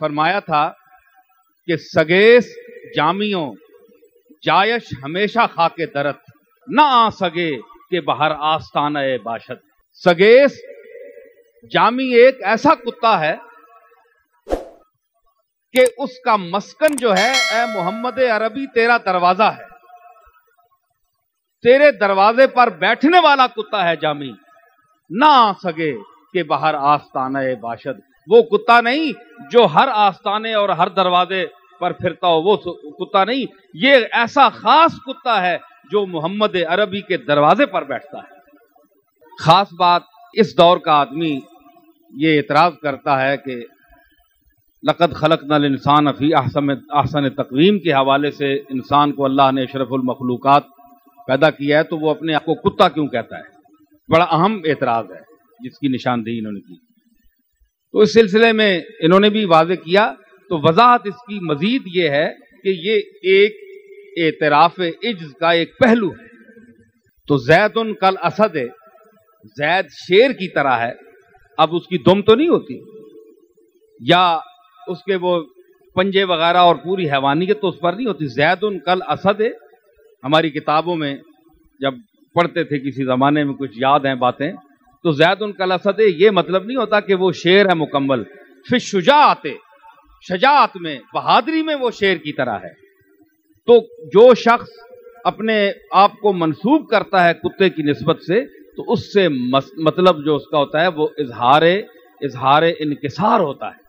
فرمایا تھا کہ سگیس جامیوں جایش ہمیشہ خاک درت نہ آ سگے کہ بہر آستانہ باشد. سگیس جامی ایک ایسا کتا ہے کہ اس کا مسکن جو ہے اے محمد عربی تیرا دروازہ ہے. تیرے دروازے پر بیٹھنے والا کتا ہے جامی. نہ آ سکے کہ بہر آستانہ باشد. وہ کتا نہیں جو ہر آستانے اور ہر دروازے پر پھرتا ہو، وہ کتا نہیں. یہ ایسا خاص کتا ہے جو محمد عربی کے دروازے پر بیٹھتا ہے. خاص بات، اس دور کا آدمی یہ اعتراض کرتا ہے کہ لقد خلقنا الانسان فی احسن تقویم کے حوالے سے انسان کو اللہ نے اشرف المخلوقات پیدا کیا ہے، تو وہ اپنے آپ کو کتا کیوں کہتا ہے؟ بڑا اہم اعتراض ہے جس کی نشاندہی انہوں نے کی. تو اس سلسلے میں انہوں نے بھی واضح کیا. تو وضاحت اس کی مزید یہ ہے کہ یہ ایک اعتراف عجز کا ایک پہلو ہے. تو زید کل اسد ہے، زید شیر کی طرح ہے. اب اس کی دم تو نہیں ہوتی یا اس کے وہ پنجے وغیرہ اور پوری حیوانیت تو اس پر نہیں ہوتی. زید کل اسد ہے. ہماری کتابوں میں جب پڑھتے تھے کسی زمانے میں، کچھ یاد ہیں باتیں، تو زید کل اسد ہے یہ مطلب نہیں ہوتا کہ وہ شیر ہے مکمل. پھر شجاعت میں، بہادری میں وہ شیر کی طرح ہے. تو جو شخص اپنے آپ کو منسوب کرتا ہے کتے کی نسبت سے، تو اس سے مطلب جو اس کا ہوتا ہے وہ اظہار انکسار ہوتا ہے.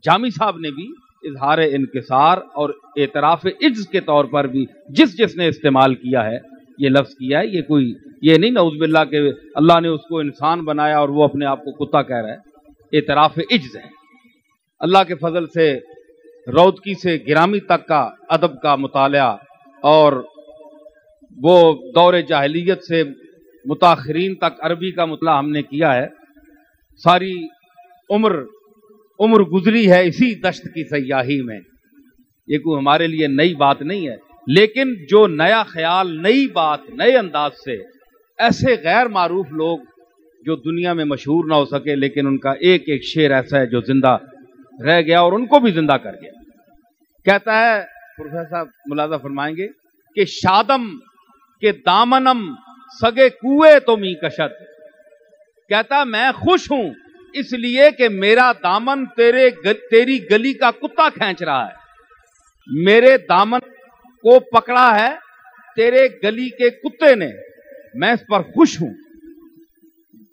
جامی صاحب نے بھی اظہار انکسار اور اعتراف عجز کے طور پر بھی جس نے استعمال کیا ہے، یہ لفظ کیا ہے. یہ نہیں نعوذ باللہ کہ اللہ نے اس کو انسان بنایا اور وہ اپنے آپ کو کتا کہہ رہا ہے. اعتراف عجز ہے. اللہ کے فضل سے رودکی سے گرامی تک کا ادب کا مطالعہ اور وہ دور جاہلیت سے متاخرین تک عربی کا مطالعہ ہم نے کیا ہے. ساری عمر گزری ہے اسی دشت کی سیاحی میں. یہ کوئی ہمارے لیے نئی بات نہیں ہے، لیکن جو نیا خیال، نئی بات، نئے انداز سے، ایسے غیر معروف لوگ جو دنیا میں مشہور نہ ہو سکے، لیکن ان کا ایک ایک شعر ایسا ہے جو زندہ رہ گیا اور ان کو بھی زندہ کر گیا. کہتا ہے پروفیسر صاحب ملاحظہ فرمائیں گے کہ شادم کے دامنم سگے کوئے تو می کشد. کہتا میں خوش ہوں اس لیے کہ میرا دامن تیری گلی کا کتا کھینچ رہا ہے. میرے دامن کو پکڑا ہے تیرے گلی کے کتے نے، میں اس پر خوش ہوں.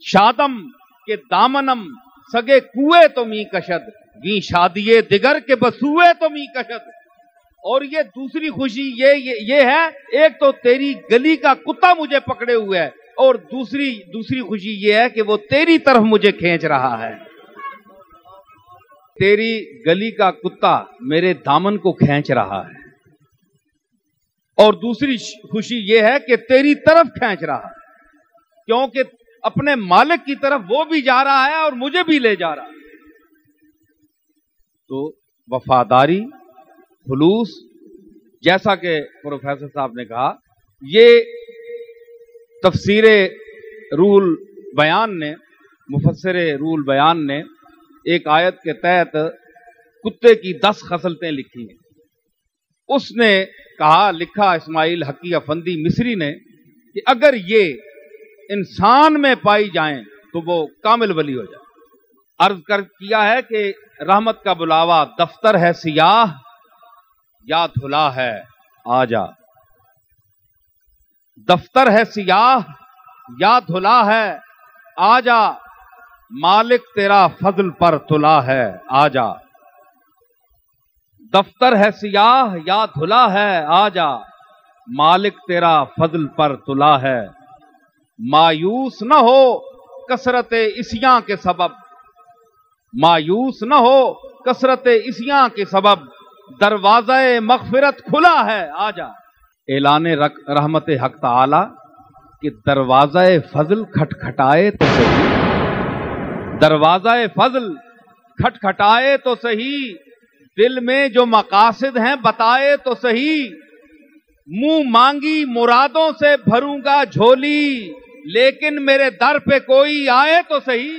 شادم کے دامنم سگے کوئے تو می کشد وی شادیے دیگر کے بسوئے تو می کشد. اور یہ دوسری خوشی یہ ہے، ایک تو تیری گلی کا کتا مجھے پکڑے ہوئے ہے، اور دوسری خوشی یہ ہے کہ وہ تیری طرف مجھے کھینچ رہا ہے. تیری گلی کا کتا میرے دامن کو کھینچ رہا ہے، اور دوسری خوشی یہ ہے کہ تیری طرف کھینچ رہا ہے، کیونکہ اپنے مالک کی طرف وہ بھی جا رہا ہے اور مجھے بھی لے جا رہا ہے. تو وفاداری، خلوص، جیسا کہ پروفیسر صاحب نے کہا، یہ تفسیر روح البیان نے، مفسر روح البیان نے ایک آیت کے تحت کتے کی 10 خصلتیں لکھی ہیں. اس نے کہا، لکھا اسماعیل حقی افندی مصری نے، کہ اگر یہ انسان میں پائی جائیں تو وہ کامل ولی ہو جائے. عرض کیا ہے کہ رحمت کا بلاوا دفتر ہے سیاہ یا دھلا ہے آجا. دفتر ہے سیاہ یا دھلا ہے آجا، مالک تیرا فضل پر تلا ہے آجا. دفتر ہے سیاہ یا دھلا ہے آجا، مالک تیرا فضل پر تلا ہے. مایوس نہ ہو کثرت عصیاں کے سبب، مایوس نہ ہو کثرت عصیاں کے سبب، دروازہ مغفرت کھلا ہے آجا. اعلان رحمت حق تعالی کہ دروازہ فضل کھٹکھٹائے تو صحیح، دروازہ فضل کھٹکھٹائے تو صحیح، دل میں جو مقاصد ہیں بتائے تو صحیح. منہ مانگی مرادوں سے بھروں گا جھولی، لیکن میرے در پہ کوئی آئے تو صحیح.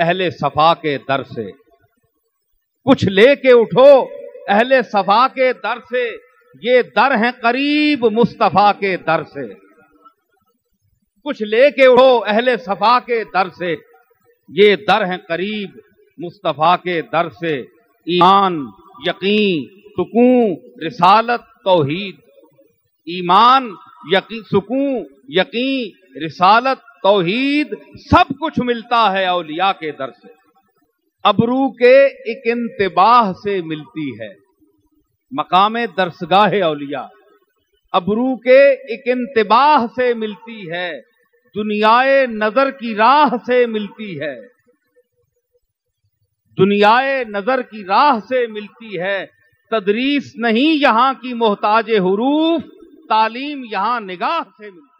اہل صفا کے در سے، کچھ لے کے اٹھو اہل صفا کے در سے، یہ در ہیں قریب مصطفیٰ کے در سے، کچھ لے کے اٹھو اہل صفا کے در سے، یہ در ہیں قریب مصطفیٰ کے در سے، ایمان، یقین، سکون، رسالت، توحید، ایمان، یقین، سکون، یقین، رسالت، توحید، سب کچھ ملتا ہے اولیاء کے در سے، ابرو کے ایک انتباہ سے ملتی ہے، مقام درسگاہ اولیاء ابرو کے ایک انتباہ سے ملتی ہے، دنیائے نظر کی راہ سے ملتی ہے، دنیائے نظر کی راہ سے ملتی ہے، تدریس نہیں یہاں کی محتاج حروف، تعلیم یہاں نگاہ سے ملتی ہے۔